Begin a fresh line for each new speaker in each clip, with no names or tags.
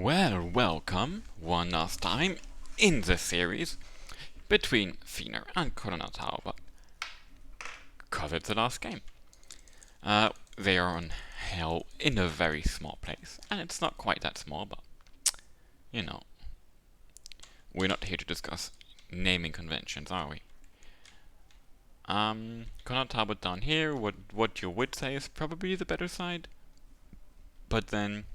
Well, welcome one last time in the series between Feanor and Colonel Talbot, because it's the last game. They are on hell in a very small place, and it's not quite that small, but you know, we're not here to discuss naming conventions, are we? Colonel Talbot down here, what you would say is probably the better side, but then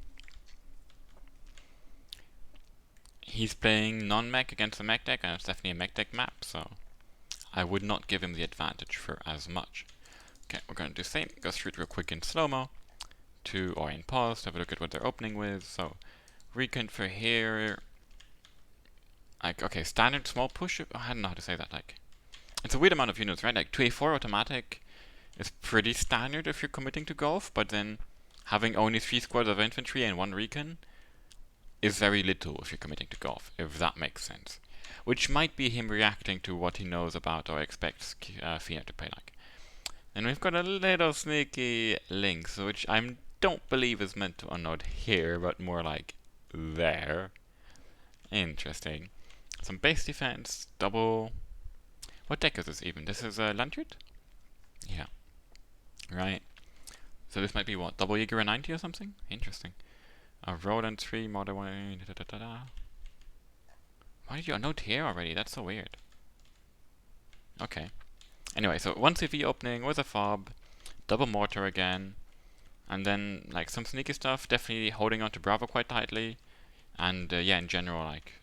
he's playing non-mech against a mech deck, and it's definitely a mech deck map, so I would not give him the advantage for as much. Okay, we're going to do the same. Go through it real quick in slow-mo, or in pause, to have a look at what they're opening with. So, recon for here. Like, okay, standard small push. I don't know how to say that. Like, it's a weird amount of units, right? Like, 2A4 automatic is pretty standard if you're committing to golf, but then having only 3 squads of infantry and 1 recon is very little if you're committing to golf, if that makes sense. Which might be him reacting to what he knows about or expects Feanor to play like. And we've got a little sneaky Lynx, which I don't believe is meant to unload here, but more like there. Interesting. Some base defense, double... What deck is this even? This is a Lantred? Yeah. Right. So this might be what? Double Jaeger 90 or something? Interesting. A Roland 3, Modern 1... Why did you unload here already? That's so weird. Okay. Anyway, so 1 CV opening with a fob, double mortar again, and then like some sneaky stuff, definitely holding on to Bravo quite tightly, and yeah, in general, like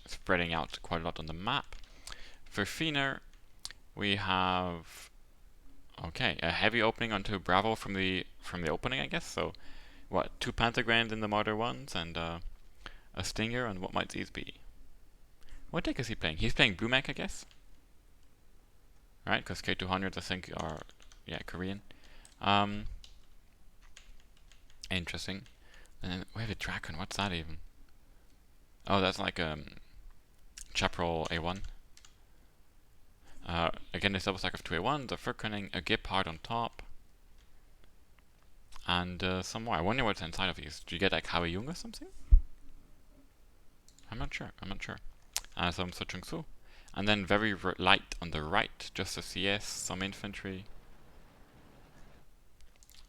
spreading out quite a lot on the map. For Feanor, we have a heavy opening onto Bravo from the opening, I guess. So what, 2 Panthergrams in the Martyr ones, and a Stinger, and what might these be? What deck is he playing? He's playing Brumek, I guess. Right, because K200s I think are, yeah, Korean. Interesting. And then we have a Dragon, what's that even? Oh, that's like Chaparral A1. Again, this double stack of 2 A1s, a Furcunning, a Gepard on top. And some more. I wonder what's inside of these. Do you get like Howie Jung or something? I'm not sure. Some Sochung Su. And then very light on the right, just a CS, some infantry,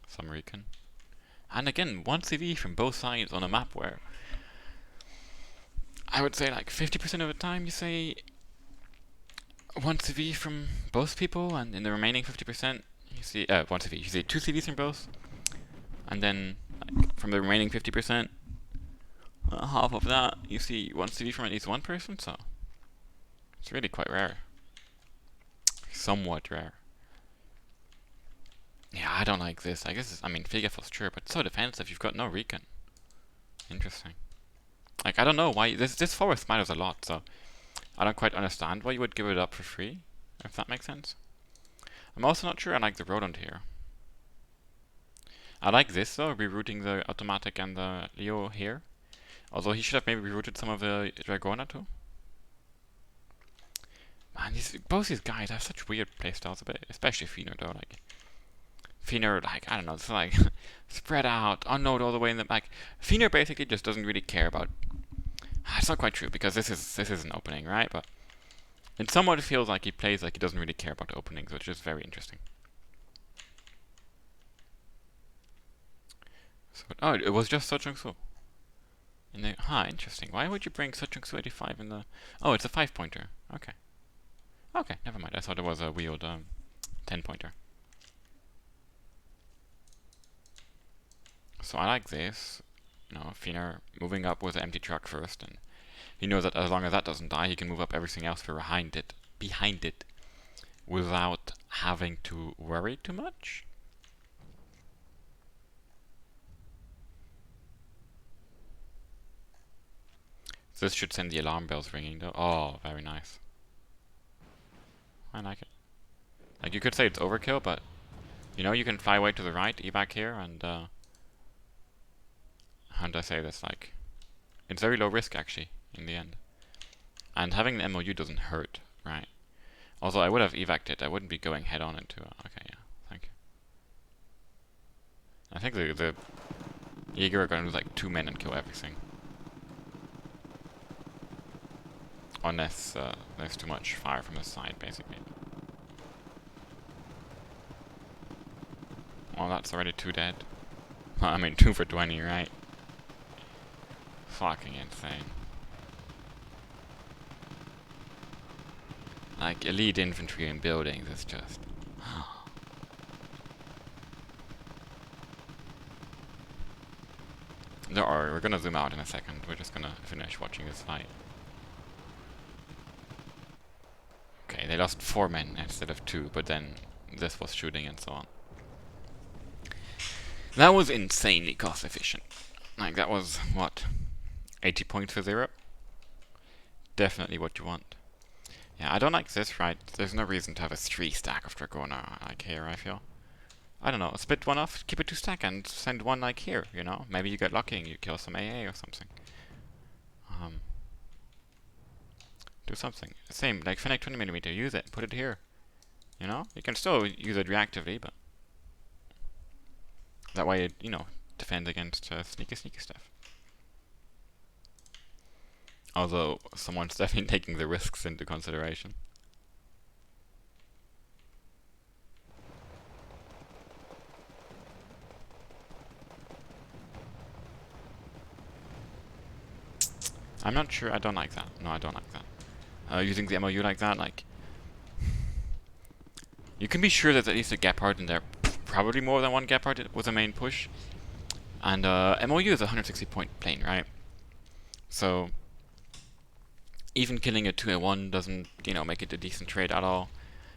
some recon. And again, 1 CV from both sides on a map where I would say like 50% of the time you say 1 CV from both people, and in the remaining 50% you see 1 CV, you see 2 CVs from both, and then like, from the remaining 50%, half of that you see 1 CV from at least 1 person, so it's really quite rare. Somewhat rare. Yeah, I don't like this. I guess I mean, Figafos, sure, but it's so defensive. You've got no recon. Interesting. Like, I don't know why this forest matters a lot. So I don't quite understand why you would give it up for free, if that makes sense. I'm also not sure I like the Rodent here. I like this though, rerouting the automatic and the Leo here. Although he should have maybe rerouted some of the Dragona too. Man, both these guys have such weird playstyles, especially Feanor though. Like, Feanor, like, I don't know, it's like spread out, unload all the way in the back. Feanor basically just doesn't really care about. It's not quite true because this is an opening, right? But it somewhat feels like he plays like he doesn't really care about openings, which is very interesting. So, oh, it was just Sochung Su. Interesting. Why would you bring Sochung Su 85 in the? Oh, it's a 5-pointer. Okay. Okay, never mind. I thought it was a wheeled 10-pointer. So I like this. You know, Feanor moving up with the empty truck first, and he knows that as long as that doesn't die, he can move up everything else behind it, without having to worry too much. This should send the alarm bells ringing though. Oh, very nice. I like it. Like, you could say it's overkill, but you know, you can fly away to the right, evac here, and how do I say this? Like, it's very low risk actually in the end. And having the MOU doesn't hurt, right? Although I would have evac'd it, I wouldn't be going head on into it. Okay, yeah, thank you. I think the Jaeger are going to lose like 2 men and kill everything. Unless there's too much fire from the side, basically. Well, that's already 2 dead. I mean, 2 for 20, right? Fucking insane. Like, elite infantry in buildings is just... Don't worry, we're gonna zoom out in a second. We're just gonna finish watching this fight. Okay, they lost 4 men instead of 2, but then this was shooting and so on. That was insanely cost efficient. Like, that was, what, 80 points for 0? Definitely what you want. Yeah, I don't like this, right? There's no reason to have a 3 stack of Dragona, like here, I feel. I don't know, split one off, keep it 2 stack and send one like here, you know? Maybe you get lucky and you kill some AA or something. Do something. Same, like Fennec 20mm, use it, put it here. You know? You can still use it reactively, but... that way it, you know, defends against sneaky stuff. Although, someone's definitely taking the risks into consideration. I'm not sure, I don't like that. No, I don't like that. Using the MOU like that, like... you can be sure there's at least a Gepard in there. Probably more than one Gepard with a main push. And MOU is a 160 point plane, right? So... even killing a 2-1 doesn't, you know, make it a decent trade at all.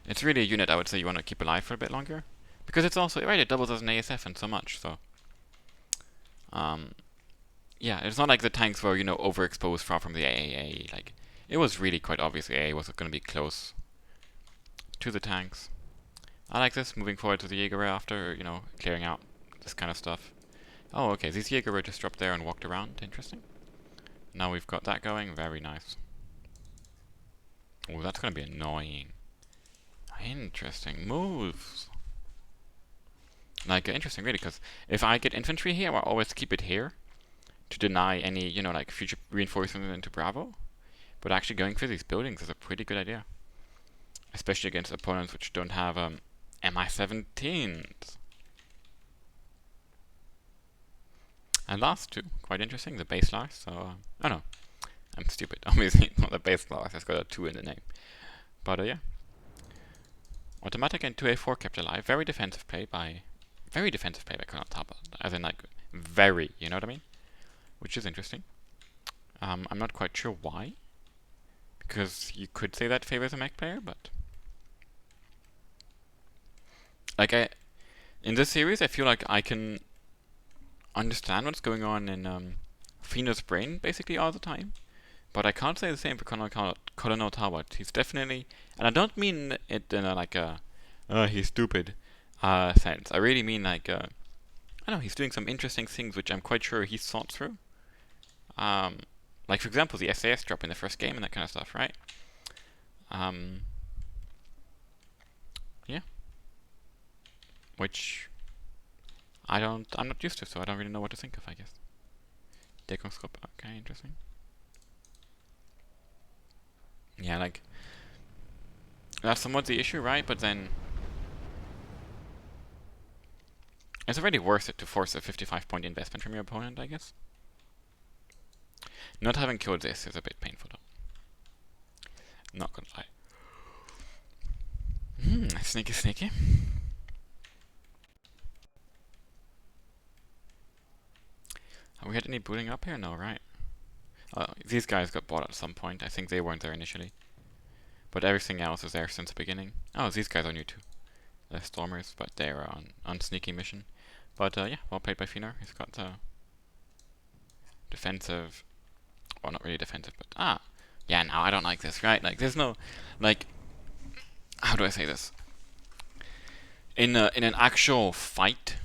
It's really a unit I would say you want to keep alive for a bit longer. Because it's also, right, it doubles as an ASF and so much, so... yeah, it's not like the tanks were, you know, overexposed far from the AAA. Like, it was really quite obvious the AA was going to be close to the tanks. I like this, moving forward to the Jaeger after, you know, clearing out this kind of stuff. Oh, okay, these Jaeger were just dropped there and walked around. Interesting. Now we've got that going. Very nice. Oh, that's going to be annoying. Interesting moves. Like, interesting, really, because if I get infantry here, I'll always keep it here to deny any, you know, like, future reinforcements into Bravo. But actually going for these buildings is a pretty good idea. Especially against opponents which don't have MI-17s. And last two, quite interesting, the base Lars, so, oh no, I'm stupid, obviously it's not the base Lars, it's got a 2 in the name. But yeah. Automatic and 2A4 kept alive, very defensive play by Colonel Talbot, as in like, very, you know what I mean? Which is interesting. I'm not quite sure why, because you could say that favors a mech player, but... like, in this series, I feel like I can understand what's going on in Feanor's brain, basically, all the time. But I can't say the same for Colonel Talbot. He's definitely... and I don't mean it in a, like a... he's stupid sense. I really mean like... I don't know, he's doing some interesting things which I'm quite sure he's thought through. Like, for example, the SAS drop in the first game and that kind of stuff, right? Yeah. Which... I'm not used to, so I don't really know what to think of, I guess. Deckungsgruppe, okay, interesting. Yeah, like... that's somewhat the issue, right? But then... it's already worth it to force a 55-point investment from your opponent, I guess. Not having killed this is a bit painful, though. Not gonna lie. Sneaky, sneaky. Have we had any booting up here? No, right? These guys got bought at some point. I think they weren't there initially. But everything else is there since the beginning. Oh, these guys are new too. They're Stormers, but they're on sneaky mission. But yeah, well played by Feanor. He's got the defensive... well, not really defensive, but... yeah, now I don't like this, right? Like, there's no... like... how do I say this? In an actual fight,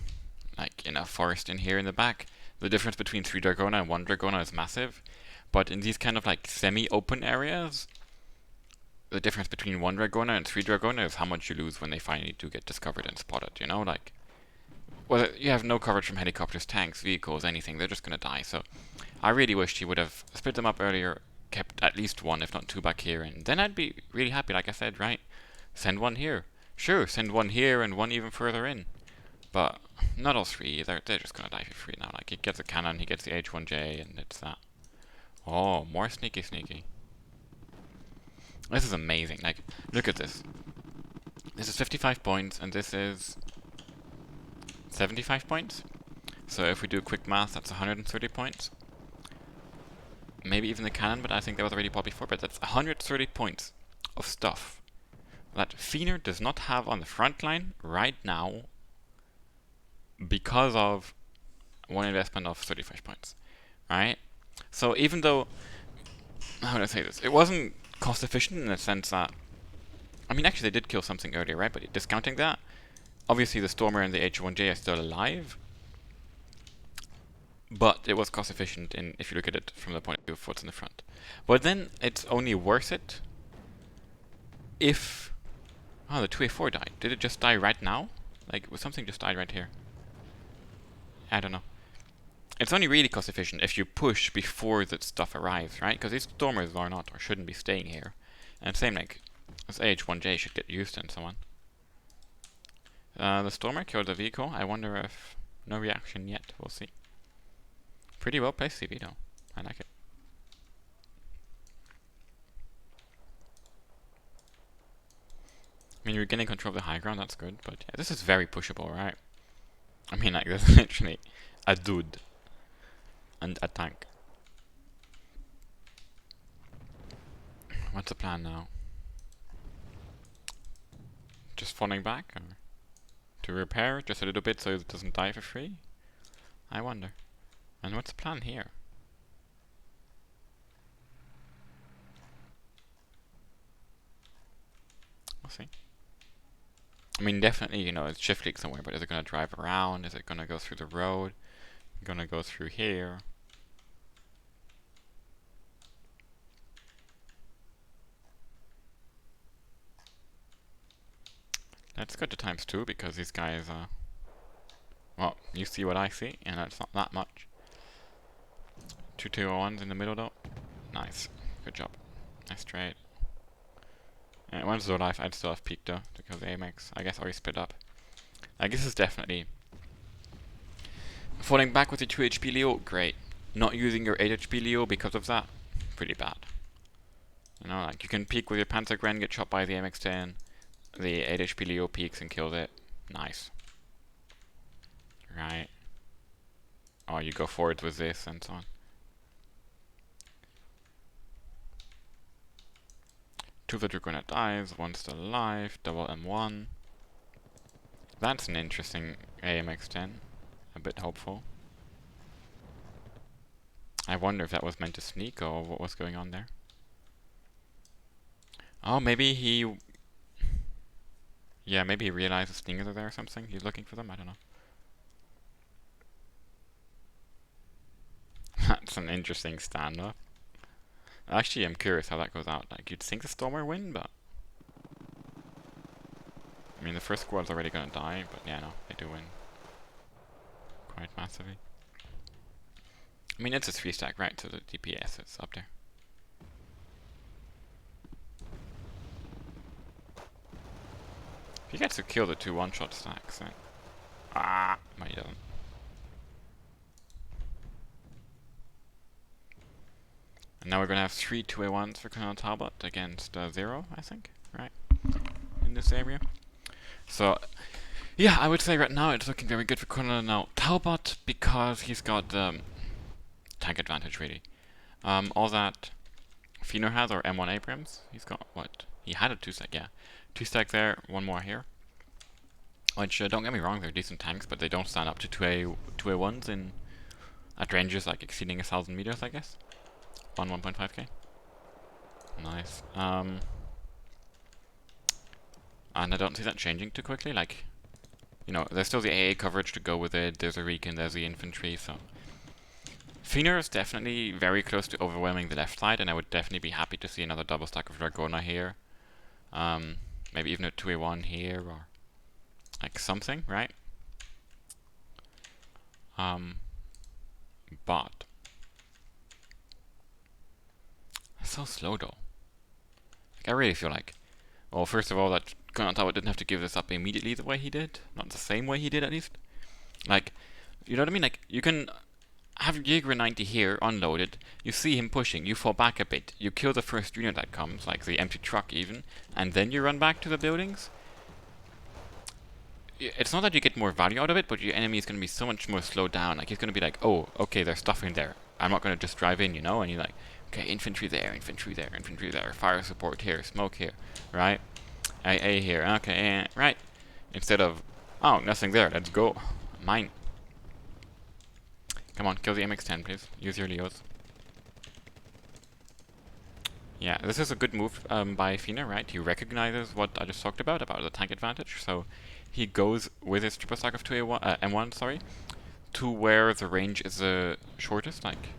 like in a forest in here in the back, the difference between 3 Dragona and 1 Dragona is massive. But in these kind of like semi-open areas, the difference between 1 Dragona and 3 Dragona is how much you lose when they finally do get discovered and spotted, you know? Like, well, you have no coverage from helicopters, tanks, vehicles, anything. They're just gonna die. So I really wished he would have split them up earlier, kept at least one, if not two back here, and then I'd be really happy, like I said, right? Send one here. Sure, send one here and one even further in. But not all three, they're just gonna die for free now. Like, he gets a cannon, he gets the H1J, and it's that. Oh, more sneaky sneaky. This is amazing. Like, look at this. This is 55 points, and this is 75 points. So if we do quick math, that's 130 points. Maybe even the cannon, but I think that was already bought before. But that's 130 points of stuff that Feanor does not have on the front line right now because of one investment of 35 points. Right? So even though, how do I say this? It wasn't cost efficient in the sense that, I mean, actually they did kill something earlier, right? But discounting that, obviously the Stormer and the H1J are still alive. But it was cost efficient in, if you look at it from the point of view of what's in the front. But then it's only worth it if... Oh, the 2A4 died. Did it just die right now? Like, was something just died right here? I don't know. It's only really cost efficient if you push before that stuff arrives, right? Because these Stormers are not, or shouldn't be staying here. And same, like, this H1J should get used and so on. The Stormer killed the vehicle. I wonder if... No reaction yet. We'll see. Pretty well placed CV though. I like it. I mean, you're getting control of the high ground, that's good, but yeah, this is very pushable, right? I mean, like, this is literally a dude and a tank. What's the plan now? Just falling back? Or to repair just a little bit so it doesn't die for free? I wonder. And what's the plan here? We'll see. I mean, definitely, you know, it's shift click somewhere, but is it going to drive around? Is it going to go through the road? Going to go through here? Let's go to ×2 because these guys, well, you see what I see, and that's not that much. 2 201s in the middle though. Nice. Good job. Nice trade. And one's low life, I'd still have peaked though, because the AMX, I guess, already split up. Like, this is definitely... Falling back with your 2 HP Leo, great. Not using your 8 HP Leo because of that, pretty bad. You know, like, you can peek with your Panzergren, get shot by the MX-10, the 8 HP Leo peeks and kills it. Nice. Right. Or you go forward with this and so on. 2 of the Dragonet dies, 1 still alive, double M1. That's an interesting AMX-10. A bit hopeful. I wonder if that was meant to sneak or what was going on there. Oh, maybe he... Yeah, maybe he realized the stingers are there or something. He's looking for them, I don't know. That's an interesting stand-up. Actually, I'm curious how that goes out. Like, you'd think the Stormer win, but... I mean, the first squad's already gonna die, but yeah, no, they do win. Quite massively. I mean, it's a 3-stack, right? So the DPS is up there. If he gets to kill the 2 one-shot stacks, then... Ah! No, he doesn't. And now we're gonna have 3 2A1s for Colonel Talbot against 0, I think, right? In this area. So, yeah, I would say right now it's looking very good for Colonel now Talbot because he's got tank advantage, really. All that Feanor has are M1 Abrams. He's got, what? He had a 2-stack, yeah. 2-stack there, 1 more here. Which, don't get me wrong, they're decent tanks, but they don't stand up to 2A1s in at ranges like exceeding 1,000 meters, I guess. 1.5k. Nice. And I don't see that changing too quickly. Like, you know, there's still the AA coverage to go with it. There's a recon, there's the infantry, so... Feanor is definitely very close to overwhelming the left side, and I would definitely be happy to see another double stack of Dragona here. Maybe even a 2A1 here, or... like something, right? But... so slow though. Like, I really feel like, well, first of all, that Talbot didn't have to give this up immediately the way he did. Not the same way he did, at least. Like, you know what I mean? Like, you can have Jaeger 90 here, unloaded, you see him pushing, you fall back a bit, you kill the first unit that comes, like the empty truck even, and then you run back to the buildings. It's not that you get more value out of it, but your enemy is going to be so much more slowed down. Like, he's going to be like, oh, okay, there's stuff in there. I'm not going to just drive in, you know? And you're like, okay, infantry there, infantry there, infantry there, fire support here, smoke here, right? AA here, okay, right. Instead of, oh, nothing there, let's go. Mine. Come on, kill the MX-10, please. Use your Leos. Yeah, this is a good move by Feanor, right? He recognizes what I just talked about the tank advantage. So he goes with his triple stack of 2A1, M1, sorry, to where the range is the shortest. Like,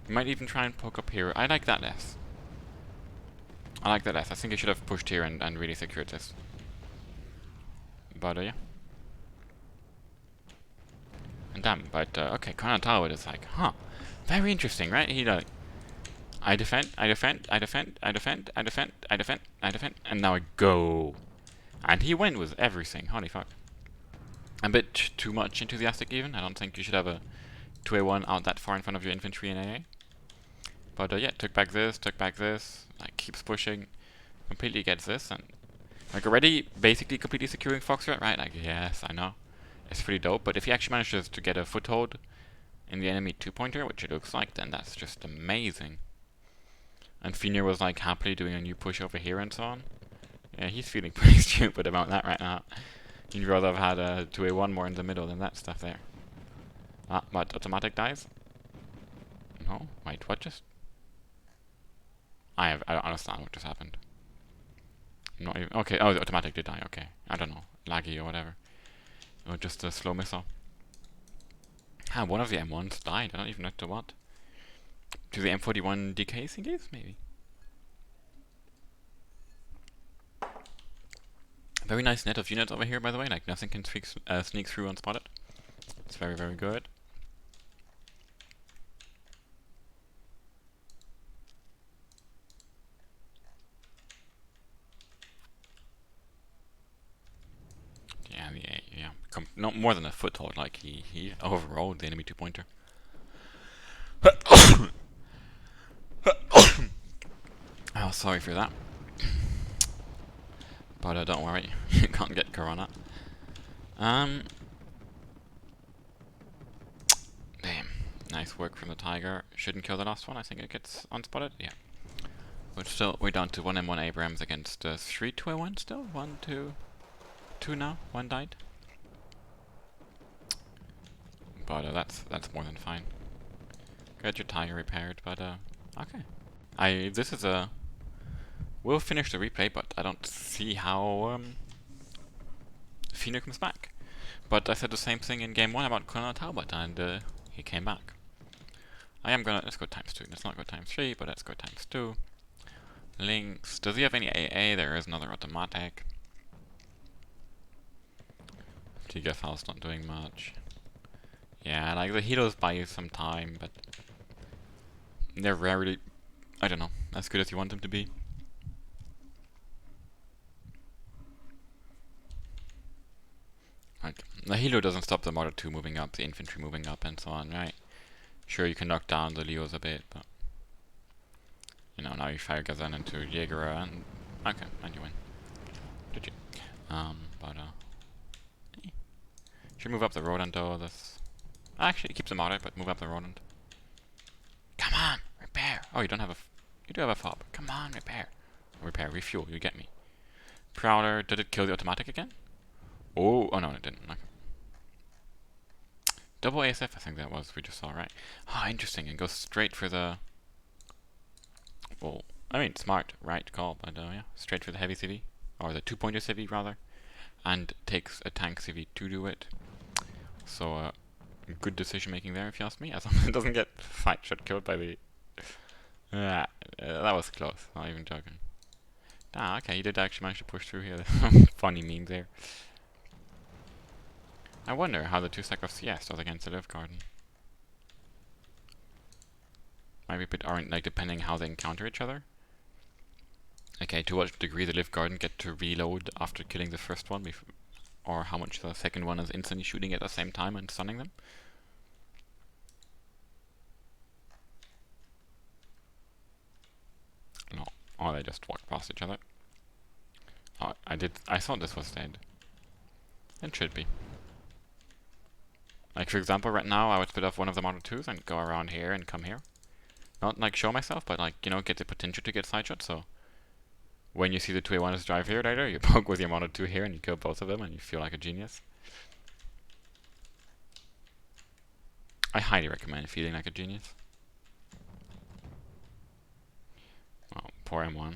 you might even try and poke up here. I like that less. I think he should have pushed here and really secured this. But yeah. And damn, but okay, Talbot is like, huh, very interesting, right? He like, I defend, and now I go. And he went with everything, holy fuck. A bit too much enthusiastic even. I don't think you should have a 2A1 out that far in front of your infantry in AA. But yeah, took back this, like keeps pushing, completely gets this, and like already basically completely securing Foxtrot, right? Like, yes, I know. It's pretty dope, but if he actually manages to get a foothold in the enemy 2-pointer, which it looks like, then that's just amazing. And Feanor was like happily doing a new push over here and so on. Yeah, he's feeling pretty stupid about that right now. He'd rather have had a 2A1 more in the middle than that stuff there. Ah, but automatic dies? No? Wait, what just? I don't understand what just happened. I'm not even, okay, oh, the automatic did die, okay. I don't know, laggy or whatever. Or just a slow missile. Ah, one of the M1s died, I don't even know to what. To the M41 DK thingies, maybe? Very nice net of units over here, by the way, like nothing can sneak through unspotted. It's very, very good. Yeah, not more than a foothold, like he overrode the enemy 2-pointer. Oh, sorry for that. But don't worry, you can't get corona. Damn. Nice work from the Tiger. Shouldn't kill the last one, I think it gets unspotted, yeah. But still, we're down to 1 M1 Abrams against 3 2A1 still? 1, 2, 2 now, 1 died. But that's more than fine. Get your Tiger repaired, but okay. This is a... We'll finish the replay, but I don't see how Feanor comes back. But I said the same thing in game 1 about Talbot, and he came back. I am gonna... Let's go ×2. Let's not go ×3, but let's go ×2. Links. Does he have any AA? There is another automatic. Gigafoul's not doing much. Yeah, like the healers buy you some time, but they're rarely, I don't know, as good as you want them to be. Like, the healer doesn't stop the Martyr 2 moving up, the infantry moving up, and so on, right? Sure, you can knock down the Leos a bit, but you know, now you fire Gazan into Jaeger, and okay, and you win. GG. Should move up the Rodent though. This actually it keeps the Martyr, but move up the Rodent. Come on, repair. Oh, you don't have a. You do have a fob. Come on, repair. Repair, refuel. You get me. Prowler. Did it kill the automatic again? Oh, no, it didn't. Okay. Double ASF, I think that was. We just saw, right? Ah, interesting. It goes straight for the. Well, I mean, smart, right call, but yeah, straight for the heavy CV, or the 2-pointer CV rather, and takes a tank CV to do it. So good decision making there, if you ask me. As long as it doesn't get fight shot killed by the. That was close. Not even joking. Ah, okay, you did actually manage to push through here. Funny meme there. I wonder how the 2 stack of CS does against the Live Garden. might be a bit aren't like depending how they encounter each other. Okay, to what degree the Lift Guardian get to reload after killing the first one, or how much the second one is instantly shooting at the same time and stunning them. No, or they just walk past each other. Oh, I thought this was dead. It should be. Like for example, right now I would split off one of the Model 2s and go around here and come here. Not like show myself, but like, you know, get the potential to get side shot, so when you see the 2A1s drive here later, you poke with your Model 2 here and you kill both of them and you feel like a genius. I highly recommend feeling like a genius. Well, poor M1.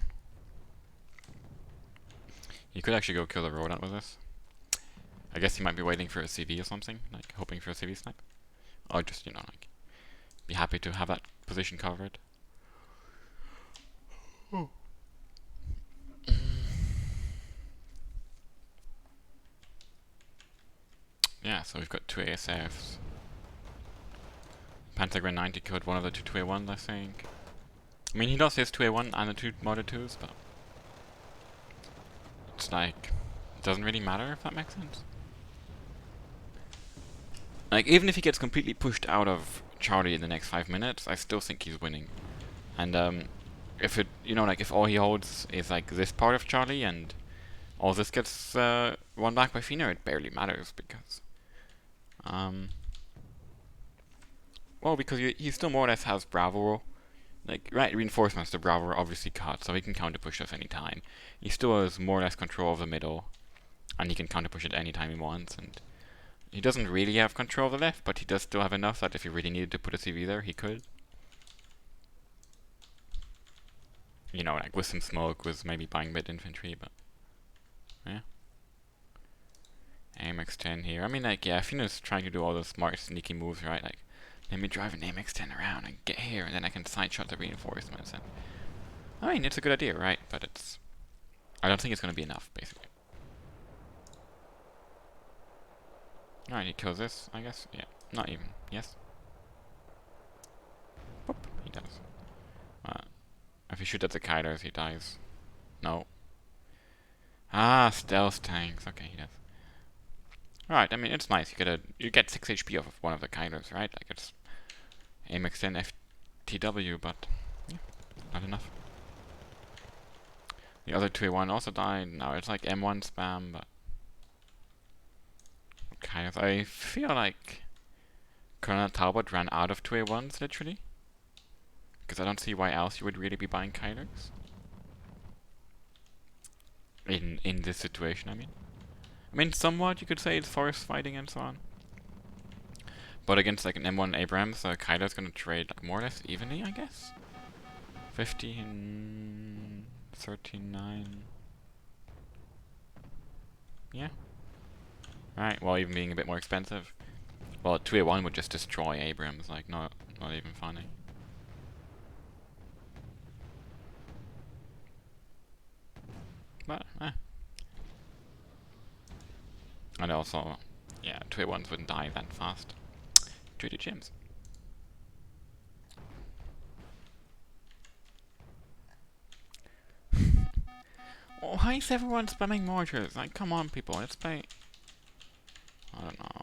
You could actually go kill the rodent with this. I guess he might be waiting for a CV or something, like hoping for a CV snipe. Or just, you know, like, be happy to have that position covered. Oh. Yeah, so we've got two ASFs. Pentagram 90 killed one of the two 2A1s, I think. I mean, he does his 2A1 and the two Model 2s, but it's like, it doesn't really matter, if that makes sense. Like, even if he gets completely pushed out of Charlie in the next 5 minutes, I still think he's winning. And if it, you know, like if all he holds is like this part of Charlie and all this gets won back by Feanor, it barely matters because, well, because he still more or less has Bravo. Like, right, reinforcements the Bravo are obviously cut, so he can counter push us anytime. He still has more or less control of the middle, and he can counter push it anytime he wants, and he doesn't really have control of the left, but he does still have enough that if he really needed to put a CV there, he could. You know, like with some smoke, with maybe buying mid infantry, but yeah. AMX-10 here. I mean, like, yeah, Feanor's trying to do all those smart, sneaky moves, right? Like, let me drive an AMX-10 around and get here, and then I can side shot the reinforcements. And I mean, it's a good idea, right? But it's, I don't think it's going to be enough, basically. Alright, he kills this, I guess. Yeah, not even. Yes. Whoop, he does. If you shoot at the Kaidos, he dies. No. Ah, stealth tanks. Okay, he does. Right, I mean, it's nice. You get 6 HP off of one of the Kaidos, right? Like, it's AMX-10 FTW, but yeah, not enough. The other 2A1 also died. Now it's like M1 spam, but Kaidos. I feel like Colonel Talbot ran out of 2A1s, literally. Because I don't see why else you would really be buying Kaidos. In this situation, I mean. I mean, somewhat you could say it's forest fighting and so on. But against like an M1 Abrams, Kaido's gonna trade like more or less evenly, I guess. 15, 39. Yeah. Right, well, even being a bit more expensive. Well, 2A1 would just destroy Abrams, like, not even funny. But, and also, yeah, 2A1s wouldn't die that fast. 2D gyms. Oh, why is everyone spamming mortars? Like, come on, people, let's play. I don't know.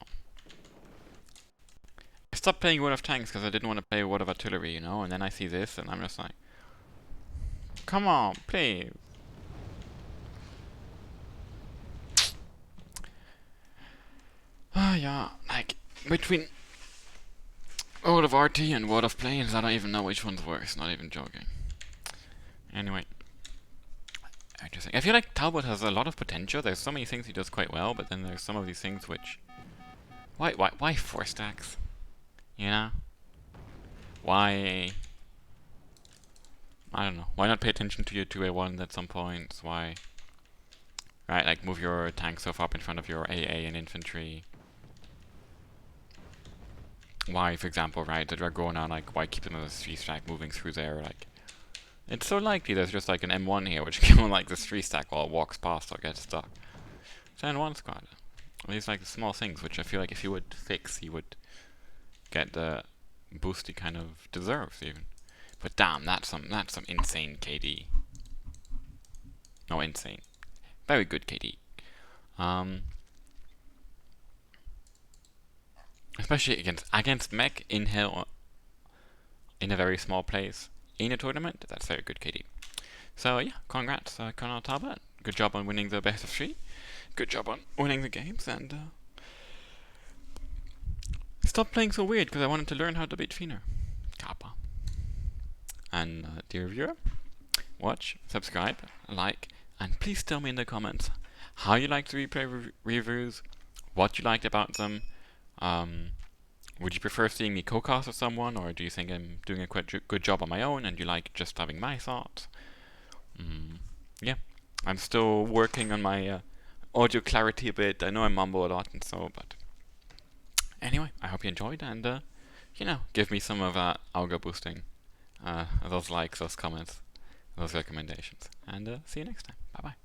I stopped playing World of Tanks because I didn't want to play World of Artillery, you know, and then I see this and I'm just like, come on, please. Yeah, like, between World of RT and World of Planes, I don't even know which one's worse, not even joking. Anyway. Interesting. I feel like Talbot has a lot of potential. There's so many things he does quite well, but then there's some of these things which... Why 4 stacks? You know? Why... I don't know. Why not pay attention to your 2A1 at some points? Why... Right, like move your tank so far up in front of your AA and infantry. Why, for example, right, the Dragona, like, why keep them as a 3 stack moving through there, like... It's so likely there's just like an M1 here which can like this 3 stack while it walks past or gets stuck. It's an N1 squad. These like small things which I feel like if he would fix, he would get the boost he kind of deserves even. But damn, that's some insane KD. No, insane. Very good KD. Especially against mech in hill in a very small place in a tournament. That's very good KD. So yeah, congrats, Colonel Talbot. Good job on winning the best of 3. Good job on winning the games, and stop playing so weird because I wanted to learn how to beat Feanor. Kappa. And dear viewer, watch, subscribe, like, and please tell me in the comments how you like the replay reviews, what you liked about them. Would you prefer seeing me co-cast with someone, or do you think I'm doing a quite good job on my own and you like just having my thoughts? Yeah, I'm still working on my audio clarity a bit. I know I mumble a lot and so, but anyway, I hope you enjoyed, and you know, give me some of that algo boosting, those likes, those comments, those recommendations, and see you next time. Bye bye.